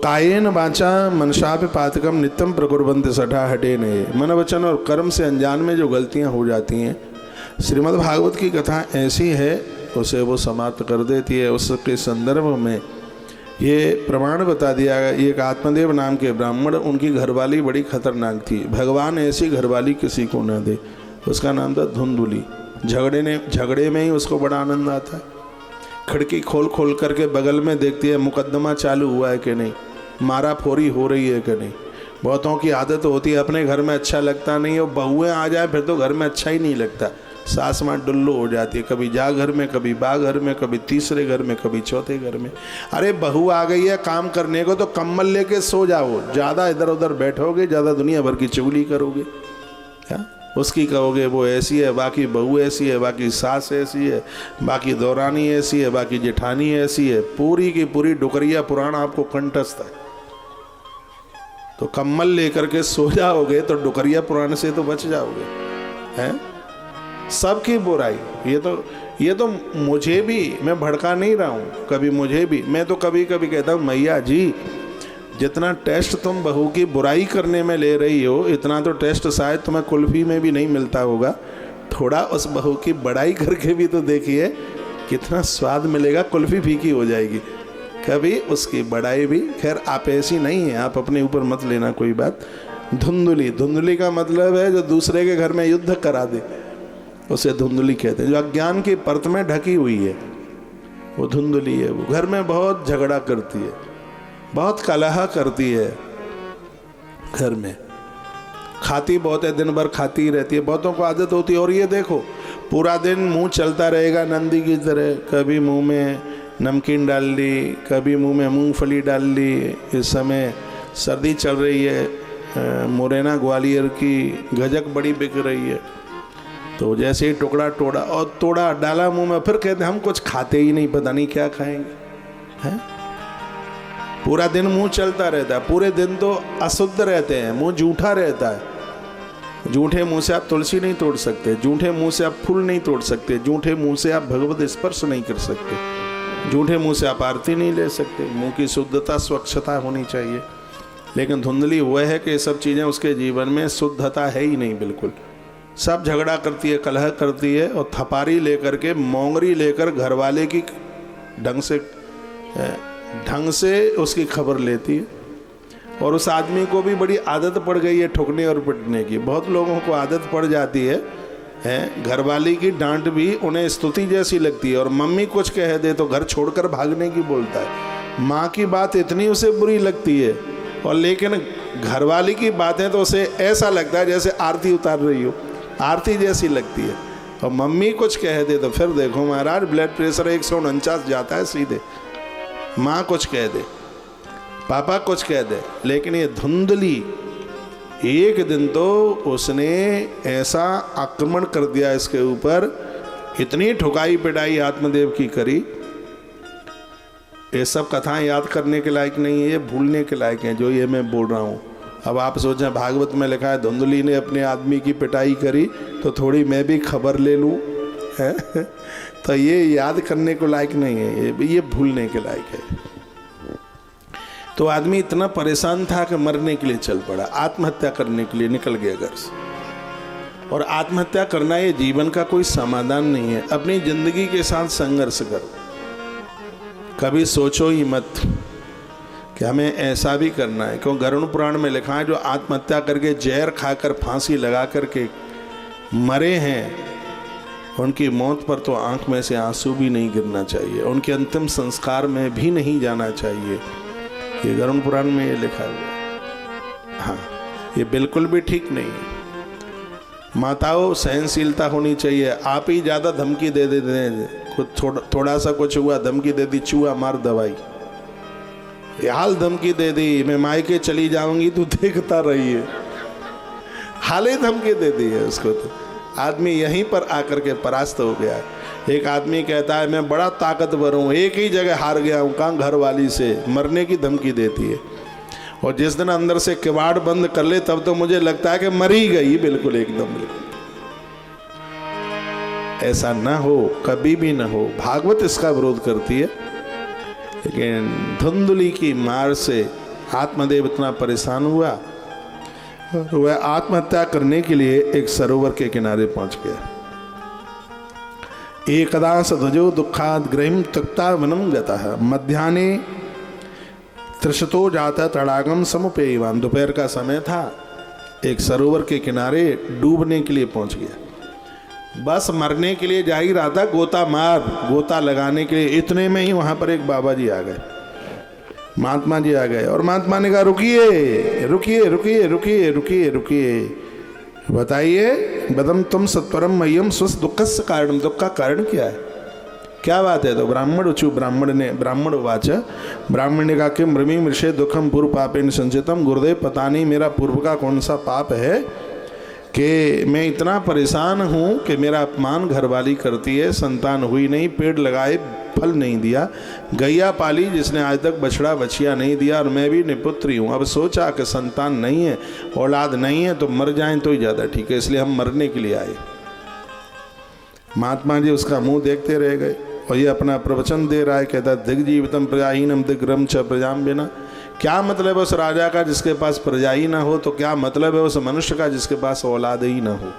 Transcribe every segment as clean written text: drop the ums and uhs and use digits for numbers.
कायेन वाचा मनसापि पातकम नित्यम प्रकुर्वन्ति सठा हटे ने। मन वचन और कर्म से अनजान में जो गलतियां हो जाती हैं, श्रीमद् भागवत की कथा ऐसी है उसे वो समाप्त कर देती है। उसके संदर्भ में ये प्रमाण बता दिया गया। एक आत्मदेव नाम के ब्राह्मण, उनकी घरवाली बड़ी खतरनाक थी। भगवान ऐसी घरवाली किसी को न दे। उसका नाम था धुंधुली। झगड़े में ही उसको बड़ा आनंद आता है। खिड़की खोल खोल करके बगल में देखती है मुकदमा चालू हुआ है कि नहीं, मारा फोरी हो रही है कि नहीं। बहुतों की आदत होती है अपने घर में अच्छा लगता नहीं, और बहुएं आ जाए फिर तो घर में अच्छा ही नहीं लगता। सास माँ डुल्लू हो जाती है, कभी जा घर में, कभी बा घर में, कभी तीसरे घर में, कभी चौथे घर में। अरे बहू आ गई है काम करने को तो कम्बल लेके सो जाओ, ज़्यादा इधर उधर बैठोगे, ज़्यादा दुनिया भर की चुगली करोगे। क्या उसकी कहोगे वो ऐसी है, बाकी बहू ऐसी है, बाकी सास ऐसी है, बाकी दौरानी ऐसी है, बाकी जेठानी ऐसी है। पूरी की पूरी डुकरिया पुराण आपको कंठस्थ है। तो कम्बल लेकर के सो जाओगे तो डुकरिया पुराण से तो बच जाओगे। हैं सबकी बुराई, ये तो मुझे भी, मैं भड़का नहीं रहा हूँ, कभी मुझे भी, मैं तो कभी कभी कहता हूँ मैया जी जितना टेस्ट तुम बहू की बुराई करने में ले रही हो, इतना तो टेस्ट शायद तुम्हें कुल्फी में भी नहीं मिलता होगा। थोड़ा उस बहू की बड़ाई करके भी तो देखिए कितना स्वाद मिलेगा, कुल्फी फीकी हो जाएगी। कभी उसकी बड़ाई भी, खैर आप ऐसी नहीं है, आप अपने ऊपर मत लेना कोई बात। धुंधुली का मतलब है जो दूसरे के घर में युद्ध करा दे, उसे धुंधुली कहते हैं। जो अज्ञान की परत में ढकी हुई है वो धुंधुली है। वो घर में बहुत झगड़ा करती है, बहुत कलह करती है, घर में खाती बहुत है, दिन भर खाती ही रहती है। बहुतों को आदत होती है। और ये देखो पूरा दिन मुंह चलता रहेगा नंदी की तरह, कभी मुंह में नमकीन डाल ली, कभी मुंह में मूंगफली डाल ली। इस समय सर्दी चल रही है, मुरैना ग्वालियर की गजक बड़ी बिक रही है, तो जैसे ही टुकड़ा तोड़ा डाला मुंह में, फिर कहते हम कुछ खाते ही नहीं, पता नहीं क्या खाएंगे। हैं पूरा दिन मुंह चलता रहता है, पूरे दिन तो अशुद्ध रहते हैं, मुंह जूठा रहता है। जूठे मुंह से आप तुलसी नहीं तोड़ सकते, जूठे मुंह से आप फूल नहीं तोड़ सकते, जूठे मुंह से आप भगवत स्पर्श नहीं कर सकते, जूठे मुंह से आप आरती नहीं ले सकते। मुंह की शुद्धता स्वच्छता होनी चाहिए। लेकिन धुंधली वह है कि ये सब चीज़ें उसके जीवन में शुद्धता है ही नहीं बिल्कुल। सब झगड़ा करती है, कलह करती है, और थपारी लेकर के, मोंगरी लेकर घरवाले की ढंग से उसकी खबर लेती है। और उस आदमी को भी बड़ी आदत पड़ गई है ठुकने और पिटने की। बहुत लोगों को आदत पड़ जाती है, घरवाली की डांट भी उन्हें स्तुति जैसी लगती है, और मम्मी कुछ कह दे तो घर छोड़कर भागने की बोलता है। माँ की बात इतनी उसे बुरी लगती है, और लेकिन घरवाली की बातें तो उसे ऐसा लगता है जैसे आरती उतार रही हो, आरती जैसी लगती है। और मम्मी कुछ कह दे तो फिर देखो महाराज ब्लड प्रेशर 149 जाता है सीधे। माँ कुछ कह दे, पापा कुछ कह दे, लेकिन ये धुंधली एक दिन तो उसने ऐसा आक्रमण कर दिया इसके ऊपर, इतनी ठुकाई पिटाई आत्मदेव की करी। ये सब कथाएं याद करने के लायक नहीं है, ये भूलने के लायक हैं जो ये मैं बोल रहा हूँ। अब आप सोचें भागवत में लिखा है धुंधली ने अपने आदमी की पिटाई करी, तो थोड़ी मैं भी खबर ले लूँ है तो ये याद करने को लायक नहीं है, ये भूलने के लायक है। तो आदमी इतना परेशान था कि मरने के लिए चल पड़ा, आत्महत्या करने के लिए निकल गया घर से। और आत्महत्या करना ये जीवन का कोई समाधान नहीं है। अपनी जिंदगी के साथ संघर्ष करो, कभी सोचो ही मत कि हमें ऐसा भी करना है। क्यों गरुड़ पुराण में लिखा है जो आत्महत्या करके जहर खाकर फांसी लगा करके मरे हैं, उनकी मौत पर तो आंख में से आंसू भी नहीं गिरना चाहिए, उनके अंतिम संस्कार में भी नहीं जाना चाहिए। ये गरुड़ पुराण में ये लिखा हुआ। हाँ, ये बिल्कुल भी ठीक नहीं है। माताओं सहनशीलता होनी चाहिए। आप ही ज़्यादा धमकी दे देते हैं, कुछ थोड़ा सा कुछ हुआ धमकी दे दी, चूहा मार दवाई, ये हाल धमकी दे दी मैं मायके चली जाऊंगी तू देखता रही है, हाल ही धमकी दे दी है उसको। तो आदमी यहीं पर आकर के परास्त हो गया है। एक आदमी कहता है मैं बड़ा ताकतवर हूँ, एक ही जगह हार गया हूँ, कहाँ घर वाली से, मरने की धमकी देती है। और जिस दिन अंदर से किवाड़ बंद कर ले तब तो मुझे लगता है कि मर ही गई बिल्कुल, एकदम बिल्कुल। ऐसा ना हो, कभी भी ना हो। भागवत इसका विरोध करती है, लेकिन धुंधली की मार से आत्मदेव इतना परेशान हुआ, वह आत्महत्या करने के लिए एक सरोवर के किनारे पहुंच गया। एकदा सध्वजो दुखाद ग्रहिम तक्ता वनम गतः मध्याह्ने तृषतो जाता तड़ागम समुपेयवान। दोपहर का समय था, एक सरोवर के किनारे डूबने के लिए पहुंच गया। बस मरने के लिए जा ही रहा था, गोता लगाने के लिए। इतने में ही वहां पर एक बाबा जी आ गए, महात्मा जी आ गए, और महात्मा ने कहा रुकिए रुकिए रुकिए रुकिए रुकिए रुकिए, बताइए बदम तुम सत्वरम मह्यम स्वस्थ दुखस्य कारण, दुख का कारण क्या है, क्या बात है। तो ब्राह्मण वाच, ब्राह्मण ने कहा कि मृमी मृषे दुखम पूर्व पापेन संचितम। गुरुदेव पता नहीं मेरा पूर्व का कौन सा पाप है कि मैं इतना परेशान हूँ कि मेरा अपमान घरवाली करती है, संतान हुई नहीं, पेड़ लगाए फल नहीं दिया, गैया पाली जिसने आज तक बछड़ा बछिया नहीं दिया, और मैं भी निपुत्री हूँ। अब सोचा कि संतान नहीं है, औलाद नहीं है, तो मर जाएं तो ही ज़्यादा ठीक है, इसलिए हम मरने के लिए आए। महात्मा जी उसका मुंह देखते रह गए, और ये अपना प्रवचन दे रहा है, कहता दिग्जीवितम प्रजाहीनम दिग्रम च प्रजाम बिना। क्या मतलब है उस राजा का जिसके पास प्रजा ही ना हो, तो क्या मतलब है उस मनुष्य का जिसके पास औलाद ही ना हो।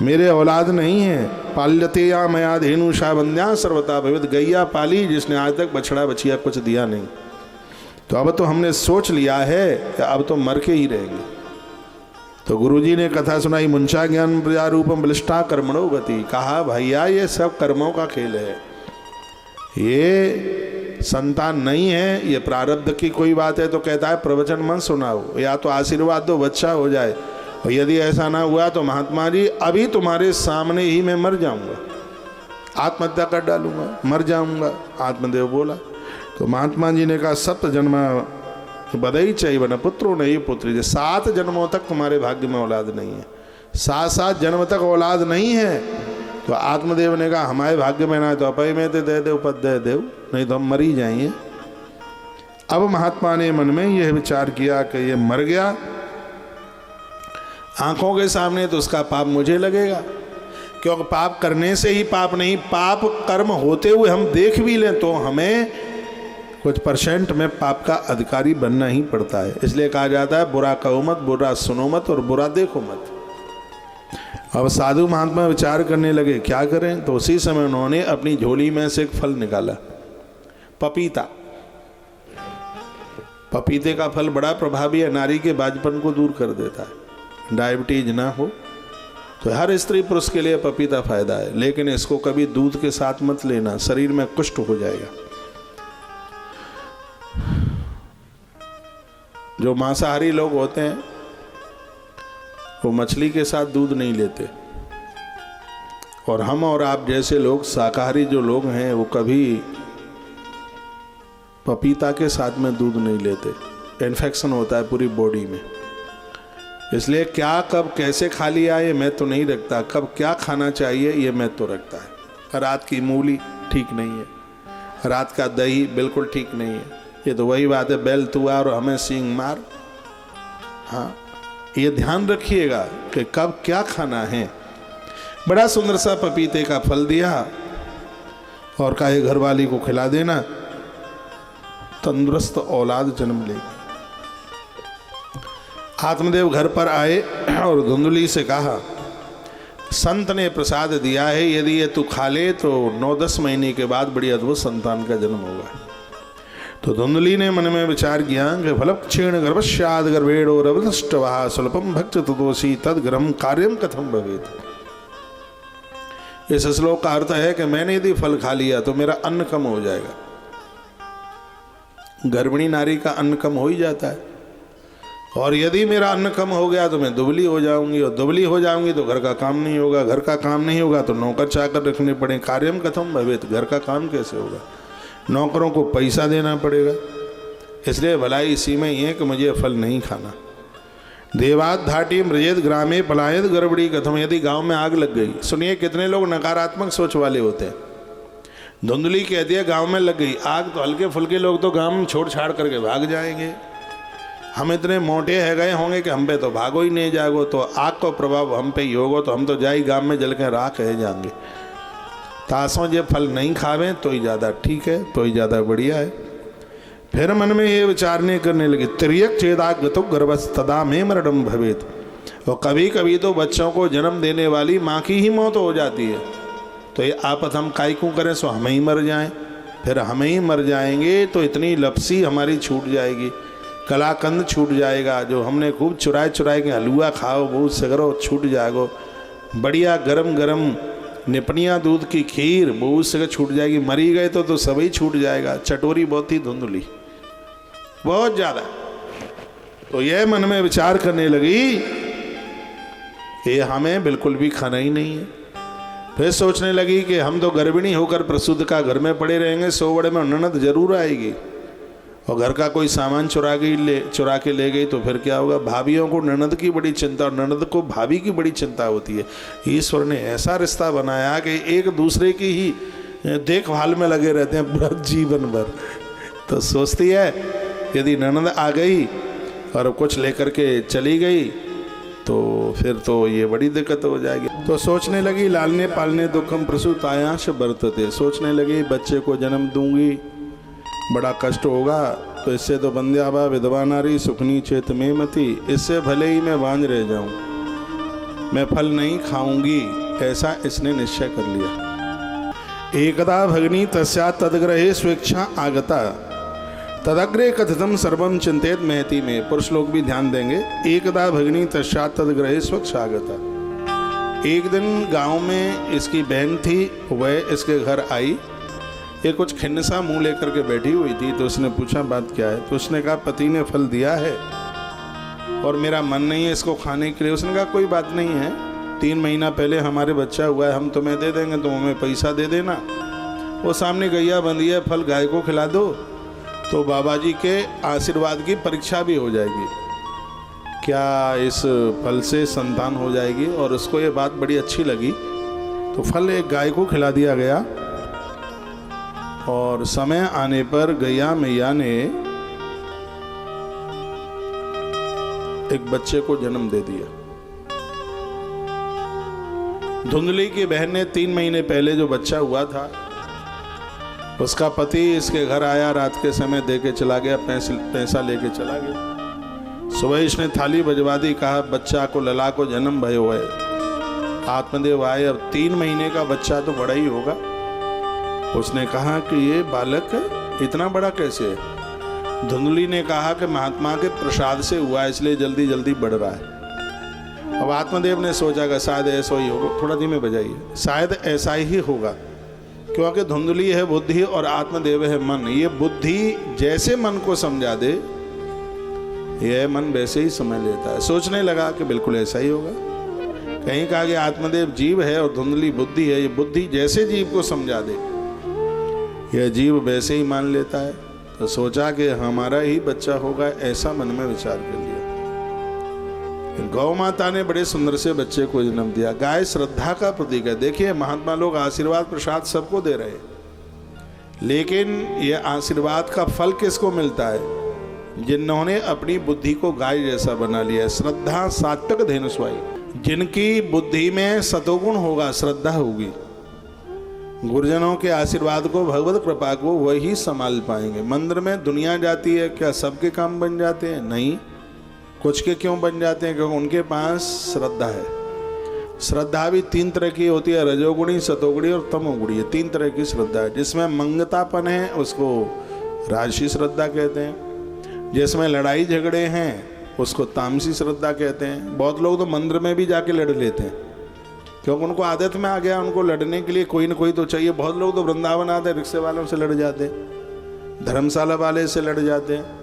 मेरे औलाद नहीं है। पाल्यते या मया धेनु शाबंध्या सर्वता भवित, गैया पाली जिसने आज तक बछड़ा बछिया कुछ दिया नहीं। तो अब तो हमने सोच लिया है कि अब तो मर के ही रहेंगे। तो गुरुजी ने कथा सुनाई, मुंचा ज्ञान प्रजा रूपम बलिष्ठा कर्मणो गति। कहा भैया ये सब कर्मों का खेल है, ये संतान नहीं है, ये प्रारब्ध की कोई बात है। तो कहता है प्रवचन मत सुनाओ, या तो आशीर्वाद दो बच्चा हो जाए, और यदि ऐसा ना हुआ तो महात्मा जी अभी तुम्हारे सामने ही मैं मर जाऊंगा, आत्महत्या कर डालूंगा, मर जाऊंगा। आत्मदेव बोला। तो महात्मा जी ने कहा सप्त जन्म बदई चाहिए न पुत्रो नहीं पुत्री, 7 जन्मों तक तुम्हारे भाग्य में औलाद नहीं है, 7 जन्म तक औलाद नहीं है। तो आत्मदेव ने कहा हमारे भाग्य में ना है तो अपय में दे दे पद दे देव, नहीं तो हम मर ही जाएंगे। अब महात्मा ने मन में यह विचार किया कि ये मर गया आंखों के सामने तो उसका पाप मुझे लगेगा, क्योंकि पाप करने से ही पाप नहीं, पाप कर्म होते हुए हम देख भी लें तो हमें कुछ % में पाप का अधिकारी बनना ही पड़ता है। इसलिए कहा जाता है बुरा कहो मत, बुरा सुनो मत, और बुरा देखो मत। अब साधु महात्मा विचार करने लगे क्या करें। तो उसी समय उन्होंने अपनी झोली में से एक फल निकाला, पपीता। पपीते का फल बड़ा प्रभावी है, नारी के बाजपन को दूर कर देता है, डायबिटीज ना हो तो हर स्त्री पुरुष के लिए पपीता फायदा है। लेकिन इसको कभी दूध के साथ मत लेना, शरीर में कुष्ठ हो जाएगा। जो मांसाहारी लोग होते हैं वो मछली के साथ दूध नहीं लेते, और हम और आप जैसे लोग शाकाहारी जो लोग हैं वो कभी पपीता के साथ में दूध नहीं लेते, इन्फेक्शन होता है पूरी बॉडी में। इसलिए क्या कब कैसे खा लिया ये मैं तो नहीं रखता, कब क्या खाना चाहिए ये मैं तो रखता है। रात की मूली ठीक नहीं है, रात का दही बिल्कुल ठीक नहीं है। ये तो वही बात है, बैल तुआ और हमें सींग मार। हाँ, ये ध्यान रखिएगा कि कब क्या खाना है। बड़ा सुंदर सा पपीते का फल दिया और कहा घरवाली को खिला देना, तंदुरुस्त औलाद जन्म लेगी। आत्मदेव घर पर आए और धुंधली से कहा संत ने प्रसाद दिया है, यदि ये तू खा ले तो 9-10 महीने के बाद बड़ी अद्भुत संतान का जन्म होगा। तो धुंधली ने मन में विचार किया कि फलक्षेण गर्भस्याद गर्भेड़ो रवदष्टवः स्वल्पम भक्त तदोषी तदग्रहम कार्यम कथम भवेत। इस श्लोक का अर्थ है कि मैंने यदि फल खा लिया तो मेरा अन्न कम हो जाएगा। गर्भिणी नारी का अन्न कम हो ही जाता है, और यदि मेरा अन्न कम हो गया तो मैं दुबली हो जाऊंगी, और दुबली हो जाऊंगी तो घर का काम नहीं होगा, घर का काम नहीं होगा तो नौकर चाकर रखने पड़े, कार्यम कथम भवेत, घर का काम कैसे होगा, नौकरों को पैसा देना पड़ेगा। इसलिए भलाई इसी में ही है कि मुझे फल नहीं खाना। देवात धाटी मृजेत ग्रामे पलायत गड़बड़ी कथम, यदि गांव में आग लग गई। सुनिए कितने लोग नकारात्मक सोच वाले होते हैं। धुंधली कहती है गांव में लग गई आग तो हल्के फुल्के लोग तो गांव में छोड़ छाड़ करके भाग जाएंगे, हम इतने मोटे है गए होंगे कि हम पे तो भागो ही नहीं जागो, तो आग का प्रभाव हम पे ही होगा तो हम तो जाई गांव में जल के राख रह जाएंगे। तासों जब फल नहीं खावें तो ही ज़्यादा ठीक है, तो ही ज़्यादा बढ़िया है। फिर मन में ये विचारने करने लगी, तिर्यक चेदागतो गर्भस्तदा में मरणम भवेत। और कभी कभी तो बच्चों को जन्म देने वाली माँ की ही मौत हो जाती है, तो ये आपत हम काई क्यों करें, सो हमें ही मर जाएं। फिर हमें ही मर जाएंगे तो इतनी लपसी हमारी छूट जाएगी, कलाकंद छूट जाएगा, जो हमने खूब चुराए चुराए के हलुआ खाओ वो सगरो छूट जाएगो, बढ़िया गरम गरम निपनिया दूध की खीर वो उससे छूट जाएगी। मरी गए तो सभी छूट जाएगा। चटोरी बहुत ही धुंधली, बहुत ज़्यादा। तो यह मन में विचार करने लगी कि हमें बिल्कुल भी खाना ही नहीं है। फिर सोचने लगी कि हम तो गर्भिणी होकर प्रसूत का घर में पड़े रहेंगे, 100 बड़े में ननद जरूर आएगी और घर का कोई सामान चुरा के ले गई तो फिर क्या होगा। भाभीियों को ननद की बड़ी चिंता और ननद को भाभी की बड़ी चिंता होती है। ईश्वर ने ऐसा रिश्ता बनाया कि एक दूसरे की ही देखभाल में लगे रहते हैं पूरा जीवन भर। तो सोचती है यदि ननद आ गई और कुछ लेकर के चली गई तो फिर तो ये बड़ी दिक्कत हो जाएगी। तो सोचने लगी लालने पालने दुखम प्रसूतायांश बरतते। सोचने लगी बच्चे को जन्म दूंगी, बड़ा कष्ट होगा, तो इससे तो बंध्यावा विधवा नारी सुखनी चेत में मती, इससे भले ही मैं बांझ रह जाऊं, मैं फल नहीं खाऊंगी, ऐसा इसने निश्चय कर लिया। एकदा भगनी तस्या तदग्रहे स्वेच्छा आगता तदग्रे कथितम सर्वम चिंतित महती में। पुरुष लोग भी ध्यान देंगे। एकदा भगनी तस्या तदग्रहे स्वेच्छा आगता। एक दिन गांव में इसकी बहन थी, वह इसके घर आई, ये कुछ खिन्न सा मुंह लेकर के बैठी हुई थी। तो उसने पूछा बात क्या है। तो उसने कहा पति ने फल दिया है और मेरा मन नहीं है इसको खाने के लिए। उसने कहा कोई बात नहीं है, 3 महीना पहले हमारे बच्चा हुआ है, हम तुम्हें दे देंगे, तुम हमें पैसा दे देना। वो सामने गैया बंधी है, फल गाय को खिला दो तो बाबा जी के आशीर्वाद की परीक्षा भी हो जाएगी, क्या इस फल से संतान हो जाएगी। और उसको ये बात बड़ी अच्छी लगी तो फल एक गाय को खिला दिया गया और समय आने पर गैया मैया ने एक बच्चे को जन्म दे दिया। धुंधली की बहन ने 3 महीने पहले जो बच्चा हुआ था, उसका पति इसके घर आया, रात के समय दे के चला गया, पैसा लेके चला गया। सुबह इसने थाली बजवा दी, कहा बच्चा को लला को जन्म भयो है, आत्मदेव आए, अब 3 महीने का बच्चा तो बड़ा ही होगा। उसने कहा कि ये बालक इतना बड़ा कैसे है। धुंधली ने कहा कि महात्मा के प्रसाद से हुआ इसलिए जल्दी जल्दी बढ़ रहा है। अब आत्मदेव ने सोचा कि शायद ऐसा ही होगा, थोड़ा धीमे बजाइए, शायद ऐसा ही होगा, क्योंकि धुंधली है बुद्धि और आत्मदेव है मन। ये बुद्धि जैसे मन को समझा दे, यह मन वैसे ही समझ लेता है। सोचने लगा कि बिल्कुल ऐसा ही होगा। कहीं कहा कि आत्मदेव जीव है और धुंधली बुद्धि है, ये बुद्धि जैसे जीव को समझा दे, यह जीव वैसे ही मान लेता है। तो सोचा कि हमारा ही बच्चा होगा, ऐसा मन में विचार कर लिया। गौ माता ने बड़े सुंदर से बच्चे को जन्म दिया। गाय श्रद्धा का प्रतीक है। देखिए महात्मा लोग आशीर्वाद प्रसाद सबको दे रहे हैं, लेकिन यह आशीर्वाद का फल किसको मिलता है? जिन्होंने अपनी बुद्धि को गाय जैसा बना लिया है। श्रद्धा सात्विक धेनुस्वाई, जिनकी बुद्धि में सतोगुण होगा, श्रद्धा होगी, गुरुजनों के आशीर्वाद को, भगवत कृपा को वही संभाल पाएंगे। मंदिर में दुनिया जाती है, क्या सबके काम बन जाते हैं? नहीं। कुछ के क्यों बन जाते हैं? क्योंकि उनके पास श्रद्धा है। श्रद्धा भी 3 तरह की होती है, रजोगुणी, सतोगुणी और तमोगुणी। ये 3 तरह की श्रद्धा है। जिसमें मंगतापन है उसको राजसी श्रद्धा कहते हैं, जिसमें लड़ाई झगड़े हैं उसको तामसी श्रद्धा कहते हैं। बहुत लोग तो मंदिर में भी जाके लड़ लेते हैं, क्योंकि उनको आदत में आ गया, उनको लड़ने के लिए कोई ना कोई तो चाहिए। बहुत लोग तो वृंदावन आते, रिक्शे वालों से लड़ जाते, धर्मशाला वाले से लड़ जाते हैं,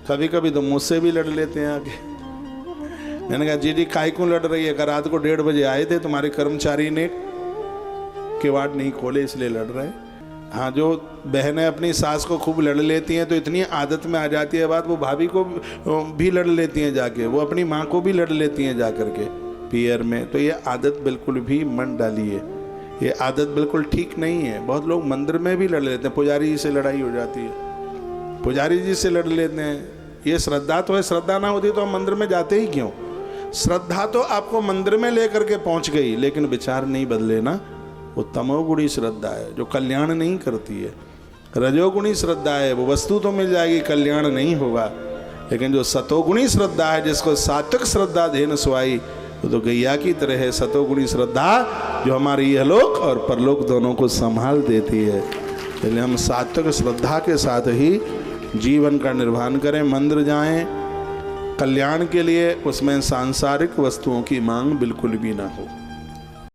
कभी कभी तो मुझसे भी लड़ लेते हैं आके। मैंने कहा जी काय क्यों लड़ रही है? अगर रात को 1:30 बजे आए थे, तुम्हारे कर्मचारी ने किवाड़ नहीं खोले इसलिए लड़ रहे हैं। हाँ, जो बहनें अपनी सास को खूब लड़ लेती हैं तो इतनी आदत में आ जाती है बात, वो भाभी को भी लड़ लेती हैं जाके, वो अपनी माँ को भी लड़ लेती हैं जा करके पियर में। तो ये आदत बिल्कुल भी मन डाली है, ये आदत बिल्कुल ठीक नहीं है। बहुत लोग मंदिर में भी लड़ लेते हैं, पुजारी जी से लड़ाई हो जाती है, पुजारी जी से लड़ लेते हैं। ये श्रद्धा तो है, श्रद्धा ना होती तो हम मंदिर में जाते ही क्यों? श्रद्धा तो आपको मंदिर में लेकर के पहुंच गई, लेकिन विचार नहीं बदले ना, वो तमोगुणी श्रद्धा है जो कल्याण नहीं करती है। रजोगुणी श्रद्धा है वो वस्तु तो मिल जाएगी, कल्याण नहीं होगा। लेकिन जो सतोगुणी श्रद्धा है, जिसको सात्विक श्रद्धा धेन सुहाई, वो तो गैया की तरह है। सतोगुणी श्रद्धा जो हमारे यहलोक और परलोक दोनों को संभाल देती है। इसलिए हम सात्विक श्रद्धा के साथ ही जीवन का निर्वहन करें, मंदिर जाएं कल्याण के लिए, उसमें सांसारिक वस्तुओं की मांग बिल्कुल भी ना हो।